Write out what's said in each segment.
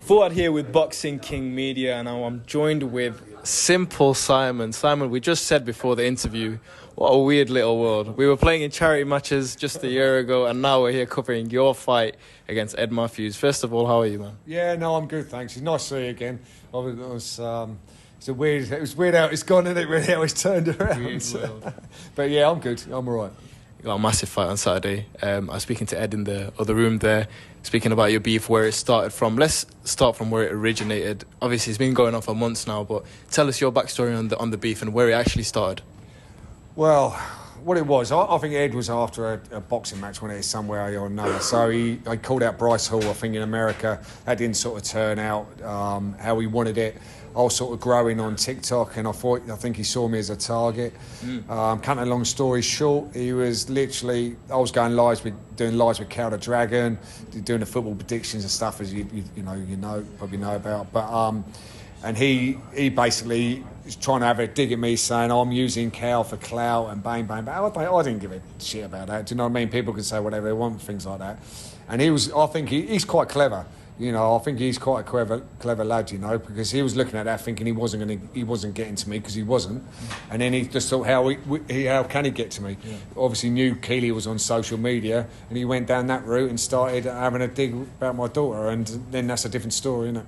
Fuad here with Boxing King Media, and now I'm joined with Simple Simon. Simon, we just said before the interview, what a weird little world. We were playing in charity matches just a year ago, and now we're here covering your fight against Ed Matthews. First of all, how are you, man? Yeah, no, I'm good, thanks. It's nice to see you again. It was weird how it's gone, isn't it? Really, how it's turned around. Weird world. But yeah, I'm good. I'm all right. You got a massive fight on Saturday. I was speaking to Ed in the other room there, speaking about your beef, where it started from. Let's start from where it originated. Obviously, it's been going on for months now, but tell us your backstory on the beef and where it actually started. Well, what it was, I think Ed was after a boxing match when it is somewhere or another. So I called out Bryce Hall, I think, in America. That didn't sort of turn out how he wanted it. I was sort of growing on TikTok, and I think he saw me as a target. Cutting a long story short, he was literally, I was doing lives with Cal the Dragon, doing the football predictions and stuff, as you probably know about. But and he basically is trying to have a dig at me, saying I'm using Cal for clout and bang bang bang. I didn't give a shit about that. Do you know what I mean? People can say whatever they want, things like that. And I think he's quite clever. You know, I think he's quite a clever lad, you know, because he was looking at that thinking he wasn't getting to me, because he wasn't. And then he just thought, how can he get to me? Yeah. Obviously knew Keely was on social media, and he went down that route and started having a dig about my daughter, and then that's a different story, isn't it?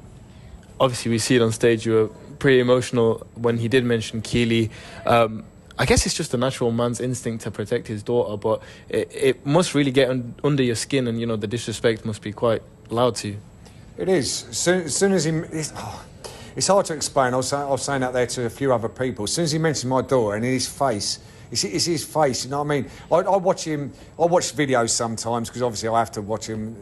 Obviously, we see it on stage. You were pretty emotional when he did mention Keely. I guess it's just a natural man's instinct to protect his daughter, but it must really get under your skin, and, you know, the disrespect must be quite loud to you. It is. As soon as it's hard to explain. I was saying that there to a few other people. As soon as he mentioned my daughter, and in his face, it's his face. You know what I mean? I watch him. I watch videos sometimes, because obviously I have to watch him,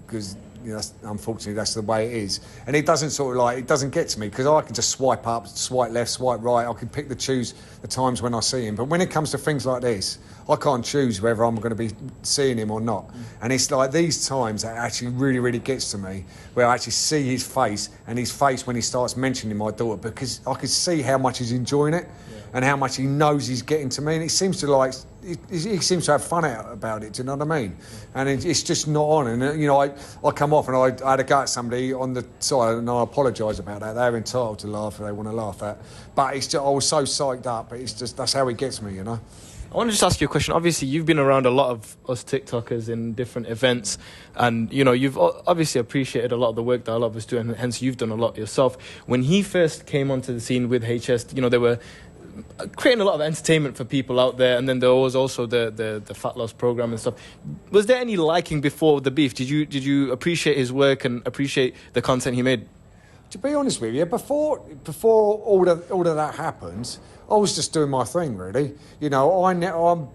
because, you know, unfortunately that's the way it is. And it doesn't get to me, because I can just swipe up, swipe left, swipe right. I can choose the times when I see him. But when it comes to things like this, I can't choose whether I'm going to be seeing him or not. And it's like these times that actually really, really gets to me, where I actually see his face, and his face when he starts mentioning my daughter, because I can see how much he's enjoying it. Yeah. And how much he knows he's getting to me, and he seems to he seems to have fun about it. Do you know what I mean? And it's just not on. And, you know, I come off and I had a go at somebody on the side, and I apologise about that. They're entitled to laugh if they want to laugh at. But it's just, I was so psyched up. But it's just, that's how he gets me, you know. I want to just ask you a question. Obviously, you've been around a lot of us TikTokers in different events, and, you know, you've obviously appreciated a lot of the work that a lot of us do, and hence you've done a lot yourself. When he first came onto the scene with HS, you know, they were creating a lot of entertainment for people out there, and then there was also the fat loss program and stuff. Was there any liking before the beef? Did you appreciate his work and appreciate the content he made? To be honest with you, before all of that happened, I was just doing my thing, really. You know, I know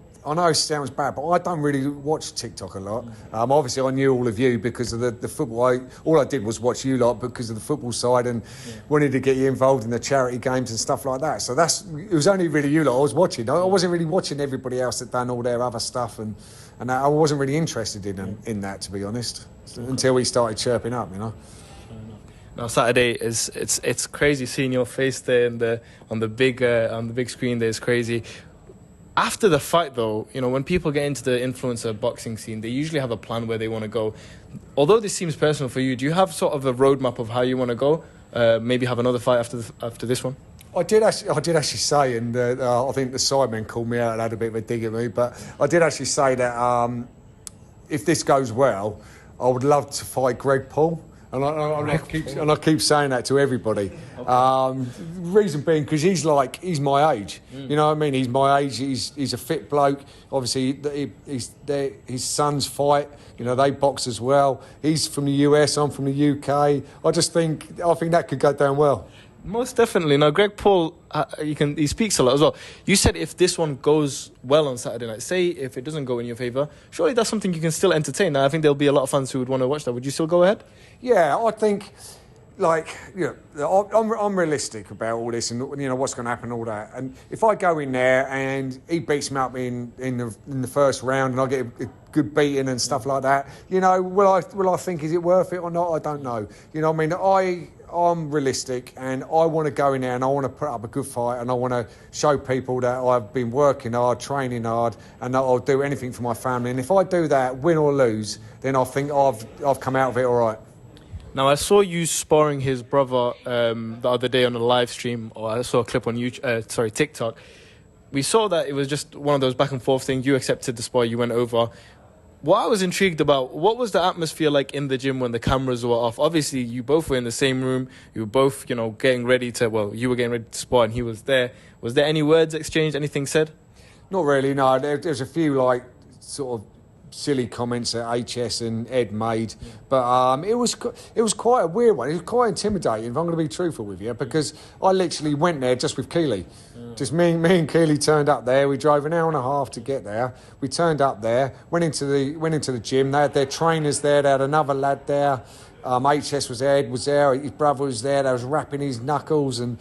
it sounds bad, but I don't really watch TikTok a lot. Obviously, I knew all of you because of the football. All I did was watch you lot because of the football side, and wanted to get you involved in the charity games and stuff like that. So it was only really you lot I was watching. I wasn't really watching everybody else that done all their other stuff, and I wasn't really interested in that, to be honest, until we started chirping up, you know. Now Saturday it's crazy seeing your face there on the big screen there. Is crazy. After the fight, though, you know, when people get into the influencer boxing scene, they usually have a plan where they want to go. Although this seems personal for you, do you have sort of a roadmap of how you want to go? Maybe have another fight after this one? I did actually say, and I think the sidemen called me out and had a bit of a dig at me, but I did actually say that if this goes well, I would love to fight Greg Paul. And I keep saying that to everybody. Okay. Reason being, because he's my age. You know what I mean? He's my age. He's a fit bloke. Obviously, his sons fight. You know, they box as well. He's from the US. I'm from the UK. I think that could go down well. Most definitely. Now, Greg Paul, he speaks a lot as well. You said if this one goes well on Saturday night, say if it doesn't go in your favour, surely that's something you can still entertain. Now, I think there'll be a lot of fans who would want to watch that. Would you still go ahead? Yeah, I think, I'm realistic about all this, and, you know, what's going to happen, all that. And if I go in there and he beats me up in the first round, and I get a good beating and stuff like that, you know, will I think, is it worth it or not? I don't know. You know what I mean? I'm realistic, and I want to go in there and I want to put up a good fight, and I want to show people that I've been working hard, training hard, and that I'll do anything for my family. And if I do that, win or lose, then I think I've come out of it all right. Now, I saw you sparring his brother the other day on a live stream, or I saw a clip on YouTube, TikTok. We saw that it was just one of those back and forth things. You accepted the spar, you went over. What I was intrigued about, what was the atmosphere like in the gym when the cameras were off? Obviously, you both were in the same room. You were both, getting ready to, you were getting ready to spar and he was there. Was there any words exchanged, anything said? Not really, no. There's a few, like, sort of silly comments that HS and Ed made, but it was quite a weird one. It was quite intimidating, if I'm going to be truthful with you, because I literally went there just with Keely. Just me and Keely turned up there. We drove an hour and a half to get there. We turned up there, went into the gym. They had their trainers there. They had another lad there. HS was there, Ed was there, his brother was there. They was rapping his knuckles and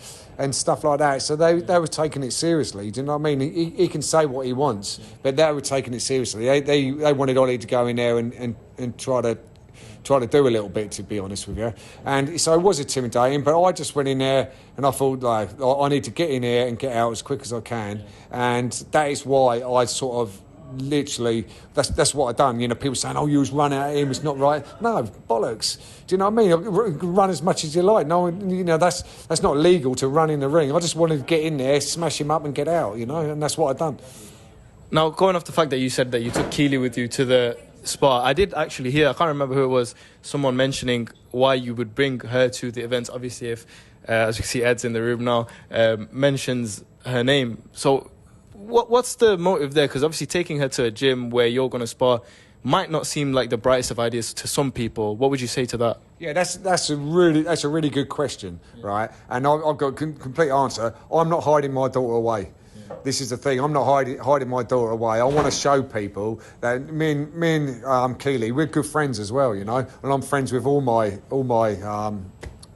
stuff like that. So they were taking it seriously. Do you know what I mean? He can say what he wants, but they were taking it seriously. They wanted Ollie to go in there and try to do a little bit, to be honest with you. And so it was intimidating, but I just went in there and I thought, like, I need to get in here and get out as quick as I can. And that is why I sort of literally, that's what I done. People saying, "Oh, you was running at him, it's not right." No, bollocks. Do you know what I mean? Run as much as you like. No, that's not legal to run in the ring. I just wanted to get in there, smash him up, and get out. And that's what I done. Now, going off the fact that you said that you took Keely with you to the spar, I did actually hear, I can't remember who it was, someone mentioning why you would bring her to the events. Obviously, if, as you can see, Ed's in the room now, mentions her name. So what's the motive there? Because obviously taking her to a gym where you're going to spar might not seem like the brightest of ideas to some people. What would you say to that? Yeah, that's a really good question, right? And I've got a complete answer. I'm not hiding my daughter away. This is the thing. I'm not hiding my daughter away. I want to show people that me and Keely, we're good friends as well, and I'm friends with all my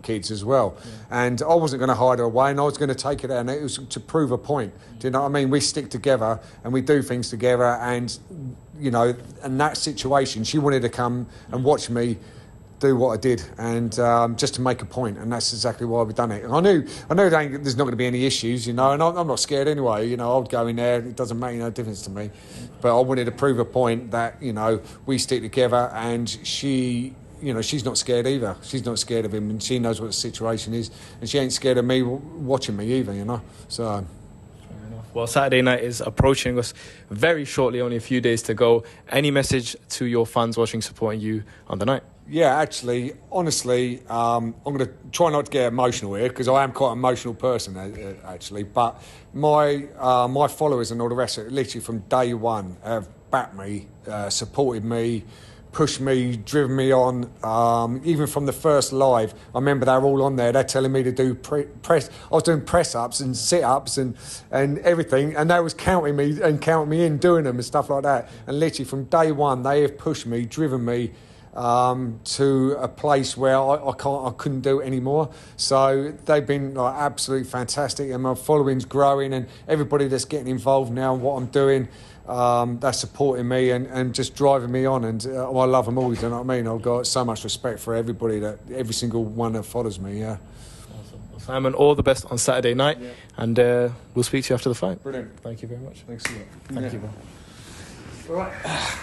kids as well. And I wasn't going to hide her away, and I was going to take her there, and it was to prove a point. Do you know what I mean? We stick together and we do things together, and in that situation, she wanted to come and watch me do what I did, and just to make a point, and that's exactly why we've done it. And I knew there's not going to be any issues, and I'm not scared anyway. I'll go in there; it doesn't make no difference to me. But I wanted to prove a point that we stick together, and she, she's not scared either. She's not scared of him, and she knows what the situation is, and she ain't scared of me watching me either. So. Well, Saturday night is approaching us very shortly, only a few days to go. Any message to your fans watching, supporting you on the night? Yeah, actually, honestly, I'm going to try not to get emotional here because I am quite an emotional person, actually. But my followers and all the rest of it, literally from day one, have backed me, supported me, pushed me, driven me on. Even from the first live, I remember they were all on there. They're telling me to do press. I was doing press-ups and sit-ups and everything, and they was counting me in doing them and stuff like that. And literally from day one, they have pushed me, driven me to a place where I couldn't do it anymore. So they've been absolutely fantastic, and my following's growing, and everybody that's getting involved now in what I'm doing, that's supporting me and just driving me on, and I love them all. You know what I mean? I've got so much respect for everybody, every single one that follows me. Yeah. Awesome. Well, Simon, all the best on Saturday night, and we'll speak to you after the fight. Brilliant. Thank you very much. Thanks a lot. Thank you, bro. All right.